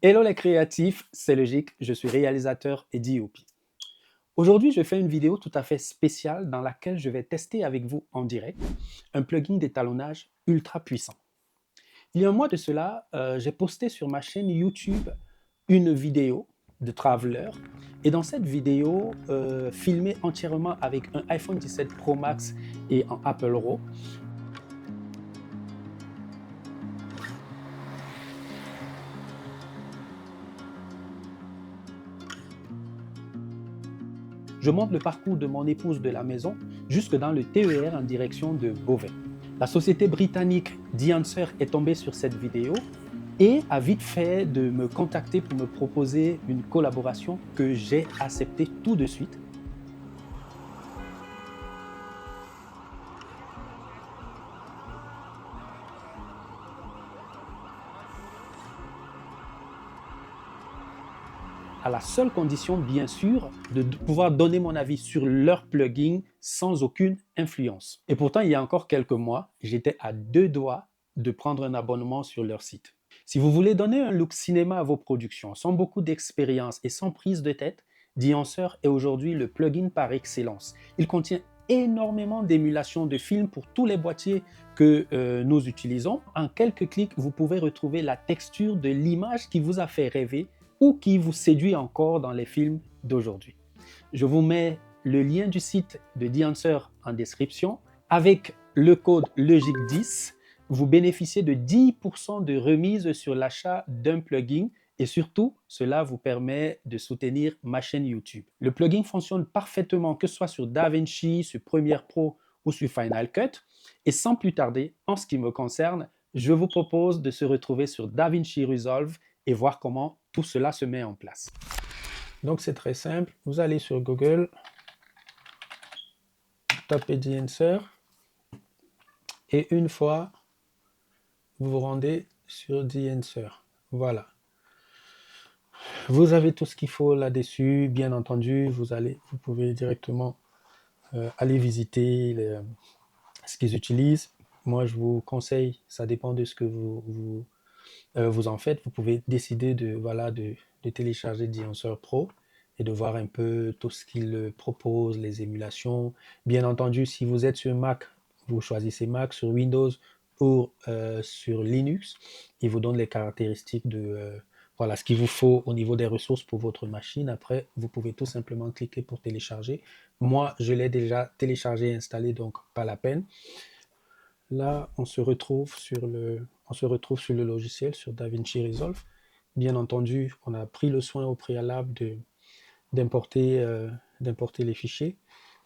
Hello les créatifs, c'est Logique, je suis réalisateur et DOP. Aujourd'hui, je fais une vidéo tout à fait spéciale dans laquelle je vais tester avec vous en direct un plugin d'étalonnage ultra puissant. Il y a un mois de cela, j'ai posté sur ma chaîne YouTube une vidéo de Traveler et dans cette vidéo, filmée entièrement avec un iPhone 17 Pro Max et un Apple RAW, je montre le parcours de mon épouse de la maison jusque dans le TER en direction de Beauvais. La société britannique The Answer est tombée sur cette vidéo et a vite fait de me contacter pour me proposer une collaboration que j'ai acceptée tout de suite. À la seule condition, bien sûr, de pouvoir donner mon avis sur leur plugin sans aucune influence. Et pourtant, il y a encore quelques mois, j'étais à 2 doigts de prendre un abonnement sur leur site. Si vous voulez donner un look cinéma à vos productions, sans beaucoup d'expérience et sans prise de tête, The Answer est aujourd'hui le plugin par excellence. Il contient énormément d'émulation de films pour tous les boîtiers que nous utilisons. En quelques clics, vous pouvez retrouver la texture de l'image qui vous a fait rêver ou qui vous séduit encore dans les films d'aujourd'hui. Je vous mets le lien du site de The Answer en description. Avec le code LOGIQUE10, vous bénéficiez de 10% de remise sur l'achat d'un plugin et surtout, cela vous permet de soutenir ma chaîne YouTube. Le plugin fonctionne parfaitement, que ce soit sur DaVinci, sur Premiere Pro ou sur Final Cut. Et sans plus tarder, en ce qui me concerne, je vous propose de se retrouver sur DaVinci Resolve et voir comment tout cela se met en place. Donc c'est très simple, vous allez sur Google, tapez The Answer et une fois, vous vous rendez sur The Answer. Voilà. Vous avez tout ce qu'il faut là-dessus, bien entendu, vous pouvez directement aller visiter ce qu'ils utilisent. Moi, je vous conseille, ça dépend de ce que vous en faites. Vous pouvez décider de télécharger The Answer Pro et de voir un peu tout ce qu'il propose, les émulations. Bien entendu, si vous êtes sur Mac, vous choisissez Mac, sur Windows ou sur Linux. Il vous donne les caractéristiques de ce qu'il vous faut au niveau des ressources pour votre machine. Après, vous pouvez tout simplement cliquer pour télécharger. Moi, je l'ai déjà téléchargé et installé, donc pas la peine. Là, on se retrouve sur le logiciel, sur DaVinci Resolve. Bien entendu, on a pris le soin au préalable d'importer les fichiers.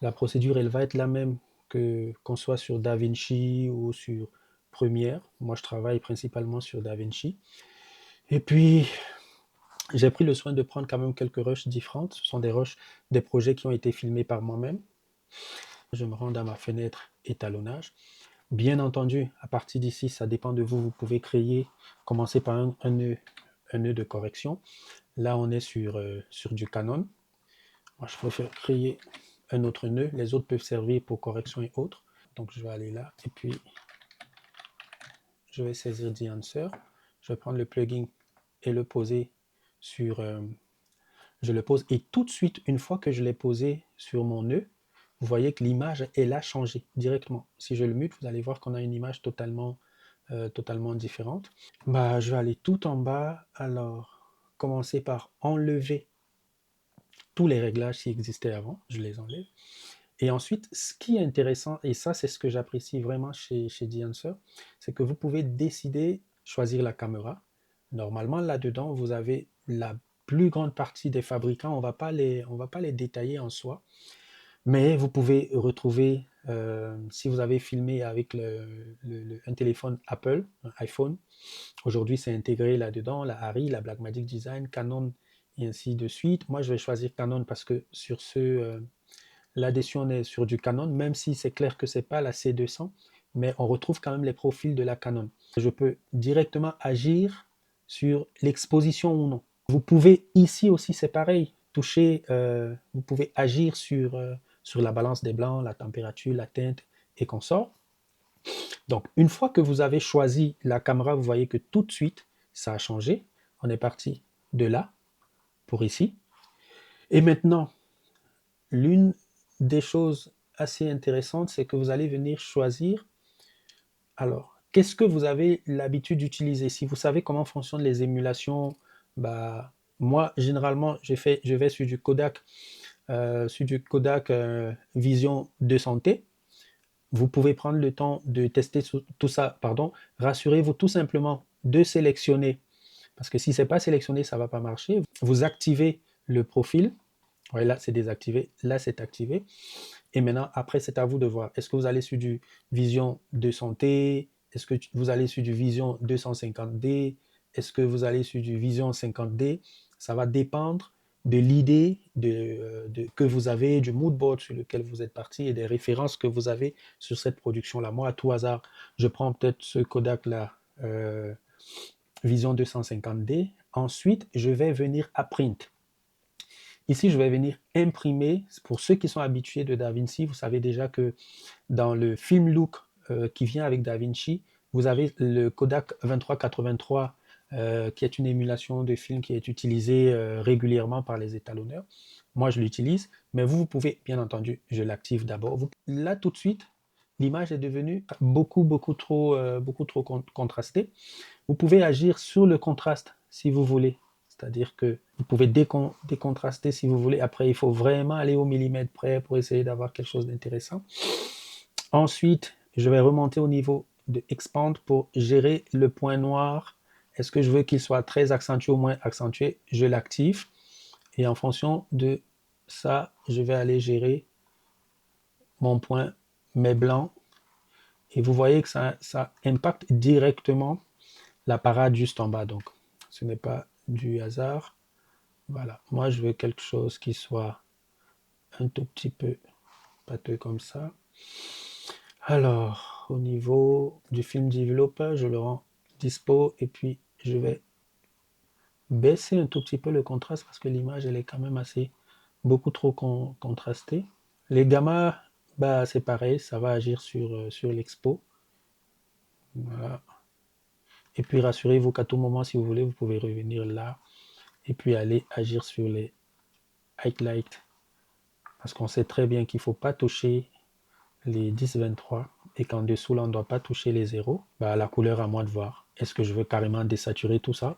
La procédure, elle va être la même qu'on soit sur DaVinci ou sur Premiere. Moi, je travaille principalement sur DaVinci. Et puis, j'ai pris le soin de prendre quand même quelques rushs différentes. Ce sont des projets qui ont été filmés par moi-même. Je me rends dans ma fenêtre étalonnage. Bien entendu, à partir d'ici, ça dépend de vous. Vous pouvez commencer par un nœud de correction. Là, on est sur du Canon. Moi, je préfère créer un autre nœud. Les autres peuvent servir pour correction et autres. Donc, je vais aller là et puis je vais saisir The Answer. Je vais prendre le plugin et le poser sur... je le pose et tout de suite, une fois que je l'ai posé sur mon nœud, vous voyez que l'image, elle a changé directement. Si je le mute, vous allez voir qu'on a une image totalement différente. Je vais aller tout en bas. Alors, commencer par enlever tous les réglages qui existaient avant. Je les enlève. Et ensuite, ce qui est intéressant, et ça, c'est ce que j'apprécie vraiment chez The Answer, c'est que vous pouvez décider, choisir la caméra. Normalement, là-dedans, vous avez la plus grande partie des fabricants. On va pas les détailler en soi. Mais vous pouvez retrouver, si vous avez filmé avec un téléphone Apple, un iPhone, aujourd'hui c'est intégré là-dedans, la Arri, la Blackmagic Design, Canon et ainsi de suite. Moi je vais choisir Canon parce que là-dessus on est sur du Canon, même si c'est clair que ce n'est pas la C200, mais on retrouve quand même les profils de la Canon. Je peux directement agir sur l'exposition ou non. Vous pouvez ici aussi, c'est pareil, vous pouvez agir sur la balance des blancs, la température, la teinte et consorts. Donc, une fois que vous avez choisi la caméra, vous voyez que tout de suite, ça a changé. On est parti de là pour ici. Et maintenant, l'une des choses assez intéressantes, c'est que vous allez venir choisir. Alors, qu'est-ce que vous avez l'habitude d'utiliser? Si vous savez comment fonctionnent les émulations, bah, moi, généralement, je vais sur du Kodak Vision 200T. Vous pouvez prendre le temps de tester tout ça. Pardon. Rassurez-vous tout simplement de sélectionner, parce que si ce n'est pas sélectionné, ça ne va pas marcher. Vous activez le profil. Ouais, là, c'est désactivé. Là, c'est activé. Et maintenant, après, c'est à vous de voir. Est-ce que vous allez sur du Vision 200T? Est-ce que vous allez sur du Vision 250D? Est-ce que vous allez sur du Vision 50D? Ça va dépendre de l'idée que vous avez, du mood board sur lequel vous êtes parti et des références que vous avez sur cette production-là. Moi, à tout hasard, je prends peut-être ce Kodak-là, Vision 250D. Ensuite, je vais venir à Print. Ici, je vais venir imprimer. Pour ceux qui sont habitués de DaVinci, vous savez déjà que dans le film look qui vient avec DaVinci, vous avez le Kodak 2383 qui est une émulation de film qui est utilisée régulièrement par les étalonneurs. Moi, je l'utilise, mais vous pouvez, bien entendu, je l'active d'abord. Là, tout de suite, l'image est devenue beaucoup trop contrastée. Vous pouvez agir sur le contraste si vous voulez. C'est-à-dire que vous pouvez décontraster si vous voulez. Après, il faut vraiment aller au millimètre près pour essayer d'avoir quelque chose d'intéressant. Ensuite, je vais remonter au niveau de Expand pour gérer le point noir. Est-ce que je veux qu'il soit très accentué ou moins accentué? Je l'active. Et en fonction de ça, je vais aller gérer mon point, mes blancs. Et vous voyez que ça impacte directement la parade juste en bas. Donc, ce n'est pas du hasard. Voilà. Moi, je veux quelque chose qui soit un tout petit peu pâteux comme ça. Alors, au niveau du film developer, je le rends dispo et puis je vais baisser un tout petit peu le contraste parce que l'image, elle est quand même beaucoup trop contrastée. Les gammas, bah, c'est pareil, ça va agir sur l'expo. Voilà. Et puis rassurez-vous qu'à tout moment, si vous voulez, vous pouvez revenir là et puis aller agir sur les highlights. Parce qu'on sait très bien qu'il ne faut pas toucher les 10-23 et qu'en dessous, là, on ne doit pas toucher les zéros. Bah, la couleur, à moi de voir. Est-ce que je veux carrément désaturer tout ça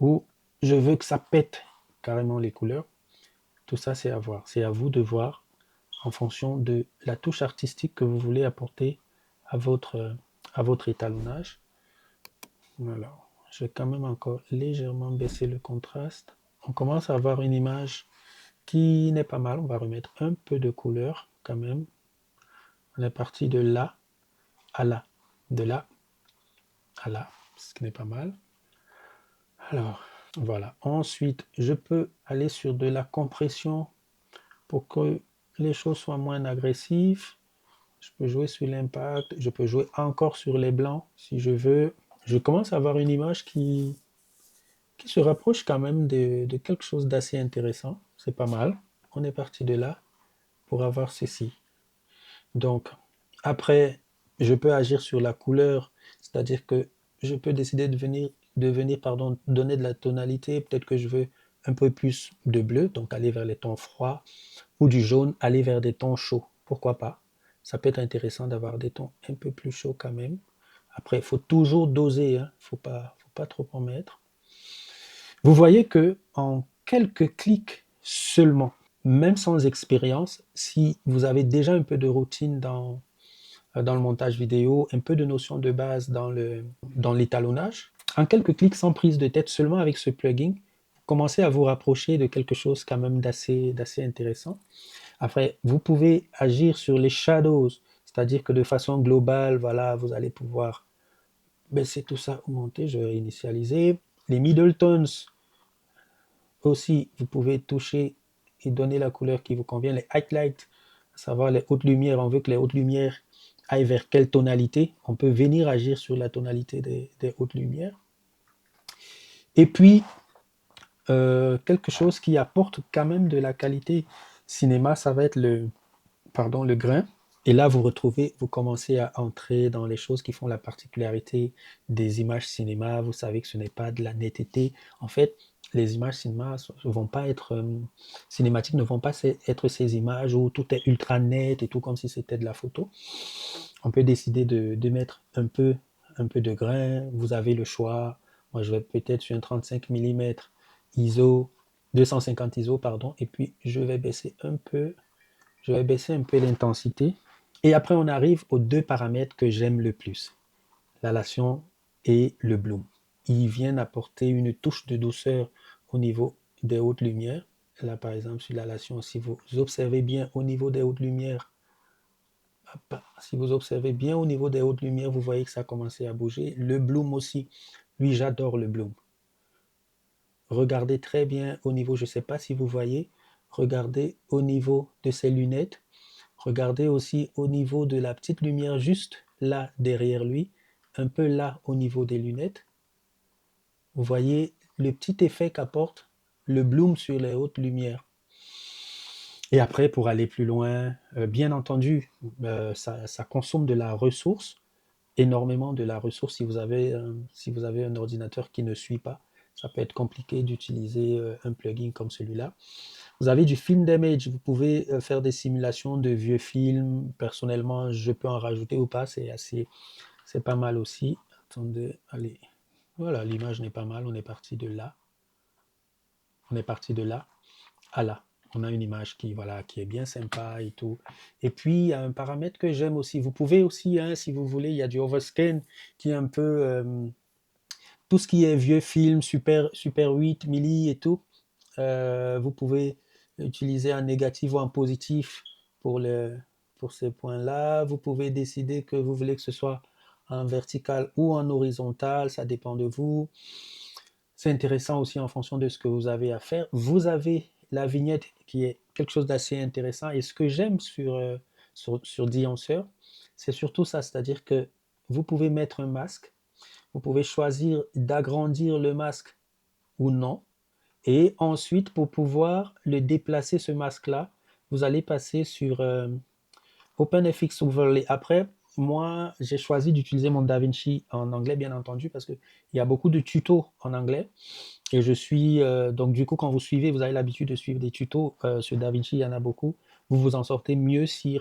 ou je veux que ça pète carrément les couleurs? Tout ça, c'est à voir. C'est à vous de voir en fonction de la touche artistique que vous voulez apporter à votre étalonnage. Voilà. Je vais quand même encore légèrement baisser le contraste. On commence à avoir une image qui n'est pas mal. On va remettre un peu de couleur quand même. On est parti de là à là, de là à là, ce qui n'est pas mal. Alors, voilà. Ensuite, je peux aller sur de la compression pour que les choses soient moins agressives. Je peux jouer sur l'impact, je peux jouer encore sur les blancs si je veux. Je commence à avoir une image qui se rapproche quand même de quelque chose d'assez intéressant. C'est pas mal. On est parti de là pour avoir ceci. Donc, après, je peux agir sur la couleur, c'est-à-dire que je peux décider de venir donner de la tonalité. Peut-être que je veux un peu plus de bleu, donc aller vers les tons froids, ou du jaune, aller vers des tons chauds. Pourquoi pas? Ça peut être intéressant d'avoir des tons un peu plus chauds quand même. Après, il faut toujours doser, hein. Faut pas trop en mettre. Vous voyez que en quelques clics seulement, même sans expérience, si vous avez déjà un peu de routine dans le montage vidéo, un peu de notion de base dans l'étalonnage, en quelques clics sans prise de tête, seulement avec ce plugin, vous commencez à vous rapprocher de quelque chose quand même d'assez intéressant. Après, vous pouvez agir sur les shadows, c'est-à-dire que de façon globale, voilà, vous allez pouvoir baisser tout ça ou monter. Je vais réinitialiser. Les middle tones, aussi, vous pouvez toucher et donner la couleur qui vous convient. Les highlights, à savoir les hautes lumières, on veut que les hautes lumières aillent vers quelle tonalité. On peut venir agir sur la tonalité des hautes lumières. Et puis, quelque chose qui apporte quand même de la qualité cinéma, ça va être le grain. Et là, vous commencez à entrer dans les choses qui font la particularité des images cinéma. Vous savez que ce n'est pas de la netteté. En fait, les images cinématiques ne vont pas être ces images où tout est ultra net et tout comme si c'était de la photo. On peut décider de mettre un peu de grain. Vous avez le choix. Moi, je vais peut-être sur un 35 mm ISO, 250 ISO, pardon, et puis je vais baisser un peu l'intensité. Et après, on arrive aux deux paramètres que j'aime le plus, l'halation et le bloom. Ils viennent apporter une touche de douceur au niveau des hautes lumières. Là, par exemple, sur l'halation, si vous observez bien au niveau des hautes lumières, vous voyez que ça a commencé à bouger. Le bloom aussi, lui, j'adore le bloom. Regardez très bien au niveau, je ne sais pas si vous voyez, regardez au niveau de ses lunettes. Regardez aussi au niveau de la petite lumière juste là derrière lui, un peu là au niveau des lunettes. Vous voyez le petit effet qu'apporte le bloom sur les hautes lumières. Et après, pour aller plus loin, bien entendu, ça consomme de la ressource, énormément de la ressource. Si vous avez un ordinateur qui ne suit pas, ça peut être compliqué d'utiliser un plugin comme celui-là. Vous avez du film damage, vous pouvez faire des simulations de vieux films. Personnellement, je peux en rajouter ou pas, c'est pas mal aussi. Attendez, allez, voilà, l'image n'est pas mal, on est parti de là. À là. On a une image qui est bien sympa et tout. Et puis, il y a un paramètre que j'aime aussi. Vous pouvez aussi, si vous voulez, il y a du overscan qui est un peu tout ce qui est vieux film, Super 8 milli et tout. Vous pouvez utiliser un négatif ou un positif pour ces points-là. Vous pouvez décider que vous voulez que ce soit en vertical ou en horizontal, ça dépend de vous. C'est intéressant aussi en fonction de ce que vous avez à faire. Vous avez la vignette qui est quelque chose d'assez intéressant. Et ce que j'aime sur Deancer, c'est surtout ça, c'est-à-dire que vous pouvez mettre un masque, vous pouvez choisir d'agrandir le masque ou non. Et ensuite, pour pouvoir le déplacer, ce masque-là, vous allez passer sur OpenFX Overlay. Après, moi, j'ai choisi d'utiliser mon DaVinci en anglais, bien entendu, parce qu'il y a beaucoup de tutos en anglais. Et je suis, donc du coup, quand vous suivez, vous avez l'habitude de suivre des tutos sur DaVinci, il y en a beaucoup. Vous vous en sortez mieux si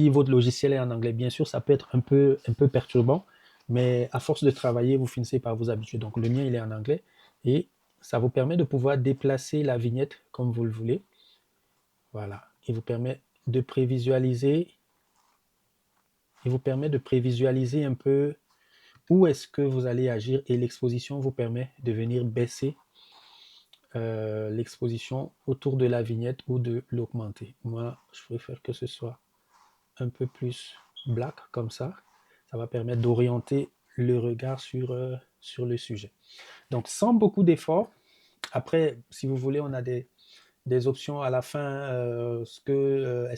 votre logiciel est en anglais. Bien sûr, ça peut être un peu perturbant, mais à force de travailler, vous finissez par vous habituer. Donc le mien, il est en anglais et ça vous permet de pouvoir déplacer la vignette comme vous le voulez. Voilà. Il vous permet de prévisualiser. Un peu où est-ce que vous allez agir et l'exposition vous permet de venir baisser l'exposition autour de la vignette ou de l'augmenter. Moi, je préfère que ce soit un peu plus black comme ça. Ça va permettre d'orienter le regard sur le sujet. Donc, sans beaucoup d'efforts. Après, si vous voulez, on a des options à la fin. Est-ce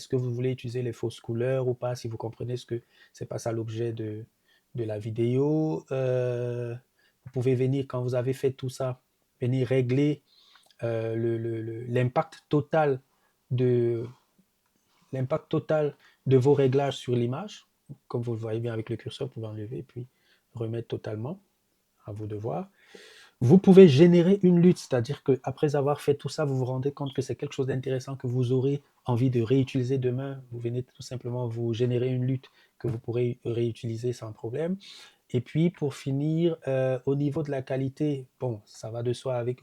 que vous voulez utiliser les fausses couleurs ou pas? Si vous comprenez ce que c'est pas ça l'objet de la vidéo. Vous pouvez venir, quand vous avez fait tout ça, venir régler l'impact total de vos réglages sur l'image. Comme vous le voyez bien avec le curseur, vous pouvez enlever et puis remettre totalement. À vous de voir. Vous pouvez générer une lutte, c'est-à-dire qu'après avoir fait tout ça, vous vous rendez compte que c'est quelque chose d'intéressant que vous aurez envie de réutiliser demain. Vous venez tout simplement vous générer une lutte que vous pourrez réutiliser sans problème. Et puis pour finir, au niveau de la qualité, bon, ça va de soi avec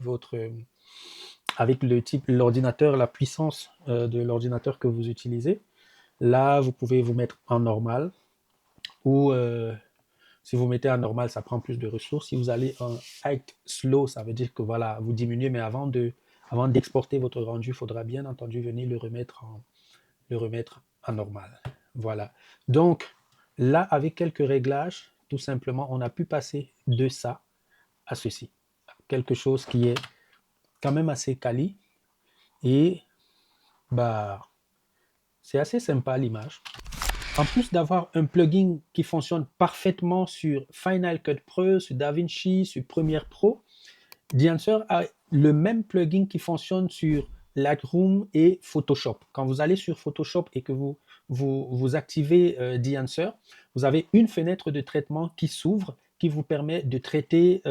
l'ordinateur, la puissance de l'ordinateur que vous utilisez. Là, vous pouvez vous mettre en normal ou si vous mettez en normal, ça prend plus de ressources. Si vous allez en act slow, ça veut dire que voilà, vous diminuez, mais avant d'exporter votre rendu, il faudra bien entendu venir le remettre en normal. Voilà. Donc là, avec quelques réglages, tout simplement, on a pu passer de ça à ceci. Quelque chose qui est quand même assez quali et c'est assez sympa l'image. En plus d'avoir un plugin qui fonctionne parfaitement sur Final Cut Pro, sur DaVinci, sur Premiere Pro, Deancer a le même plugin qui fonctionne sur Lightroom et Photoshop. Quand vous allez sur Photoshop et que vous activez Deancer, vous avez une fenêtre de traitement qui s'ouvre, qui vous permet de traiter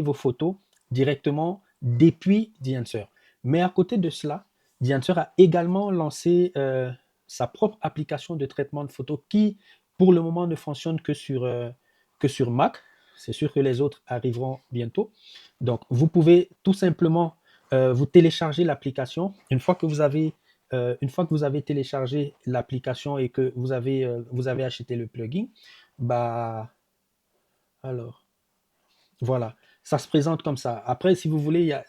vos photos directement depuis The Answer. Mais à côté de cela, The Answer a également lancé sa propre application de traitement de photos qui, pour le moment, ne fonctionne que sur Mac. C'est sûr que les autres arriveront bientôt. Donc, vous pouvez tout simplement vous télécharger l'application. Une fois que vous avez téléchargé l'application et que vous avez acheté le plugin, bah, alors, voilà, ça se présente comme ça. Après, si vous voulez, il y a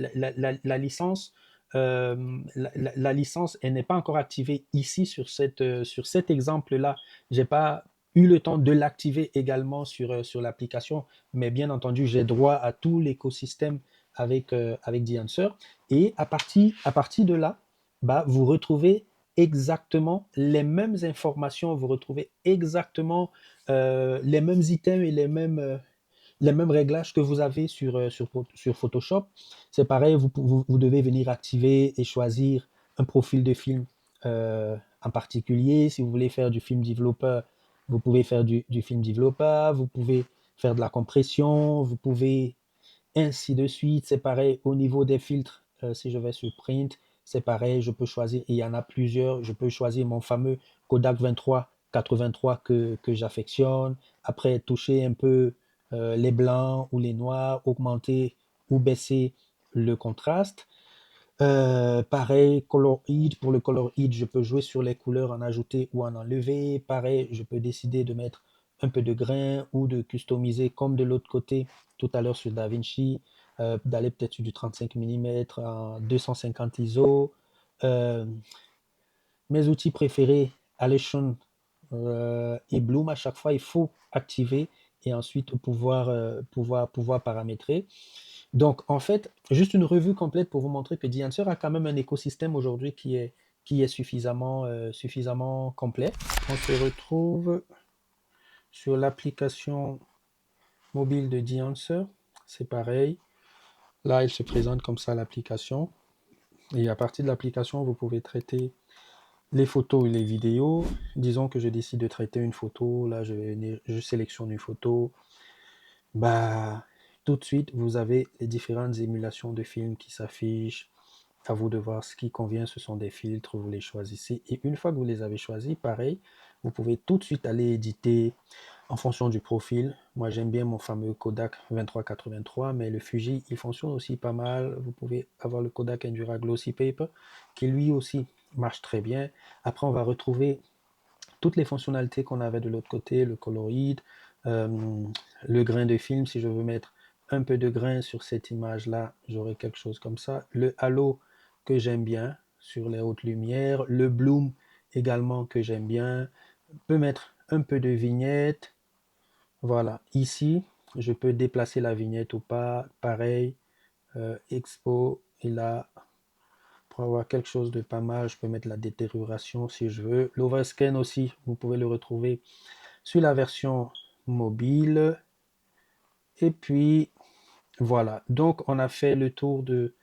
la licence. La licence, elle n'est pas encore activée ici sur cet exemple-là. Je n'ai pas eu le temps de l'activer également sur l'application, mais bien entendu, j'ai droit à tout l'écosystème avec The Answer. Et à partir de là, bah, vous retrouvez exactement les mêmes informations, vous retrouvez exactement les mêmes items et les mêmes réglages que vous avez sur Photoshop. C'est pareil, vous devez venir activer et choisir un profil de film en particulier. Si vous voulez faire du film developer, vous pouvez faire du film developer, vous pouvez faire de la compression, vous pouvez ainsi de suite. C'est pareil au niveau des filtres. Si je vais sur Print, c'est pareil, je peux choisir, il y en a plusieurs, je peux choisir mon fameux Kodak 23-83 que j'affectionne. Après, toucher un peu les blancs ou les noirs, augmenter ou baisser le contraste. Pareil, Color Heat. Pour le Color Heat, je peux jouer sur les couleurs, en ajouter ou en enlever. Pareil, je peux décider de mettre un peu de grain ou de customiser comme de l'autre côté tout à l'heure sur DaVinci, d'aller peut-être sur du 35 mm en 250 ISO. Euh, Mes outils préférés, Alation et Bloom, à chaque fois, il faut activer et ensuite pouvoir paramétrer. Donc, en fait, juste une revue complète pour vous montrer que The Answer a quand même un écosystème aujourd'hui qui est suffisamment complet. On se retrouve sur l'application mobile de The Answer. C'est pareil. Là, il se présente comme ça l'application. Et à partir de l'application, vous pouvez traiter les photos et les vidéos. Disons que je décide de traiter une photo. Là, je sélectionne une photo. Bah, tout de suite, vous avez les différentes émulations de films qui s'affichent. À vous de voir ce qui convient. Ce sont des filtres, vous les choisissez. Et une fois que vous les avez choisis, pareil, vous pouvez tout de suite aller éditer en fonction du profil. Moi, j'aime bien mon fameux Kodak 23-83, mais le Fuji, il fonctionne aussi pas mal. Vous pouvez avoir le Kodak Endura Glossy Paper, qui lui aussi marche très bien. Après, on va retrouver toutes les fonctionnalités qu'on avait de l'autre côté, le Coloroid, le grain de film. Si je veux mettre un peu de grain sur cette image-là, j'aurai quelque chose comme ça. Le halo que j'aime bien sur les hautes lumières. Le bloom également que j'aime bien. Je peux mettre un peu de vignette. Voilà, ici, je peux déplacer la vignette ou pas. Pareil, expo, et là, pour avoir quelque chose de pas mal, je peux mettre la détérioration si je veux. L'overscan aussi, vous pouvez le retrouver sur la version mobile. Et puis, voilà. Donc, on a fait le tour de...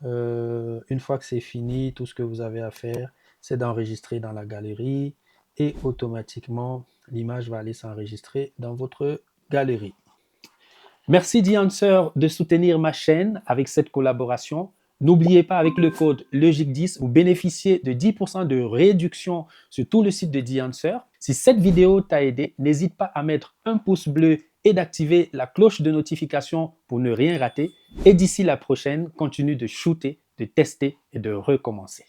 une fois que c'est fini, tout ce que vous avez à faire, c'est d'enregistrer dans la galerie et automatiquement, l'image va aller s'enregistrer dans votre galerie. Merci The Answer de soutenir ma chaîne avec cette collaboration. N'oubliez pas, avec le code LOGIC10, vous bénéficiez de 10% de réduction sur tout le site de The Answer. Si cette vidéo t'a aidé, n'hésite pas à mettre un pouce bleu et d'activer la cloche de notification pour ne rien rater. Et d'ici la prochaine, continue de shooter, de tester et de recommencer.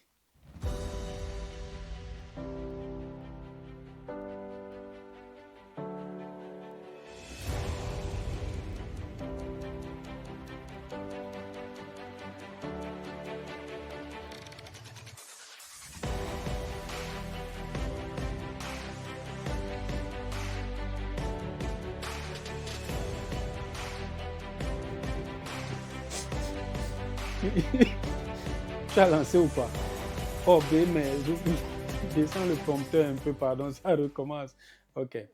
Tu as lancé ou pas? Oh, mais je descends le prompteur un peu, pardon, ça recommence. Ok.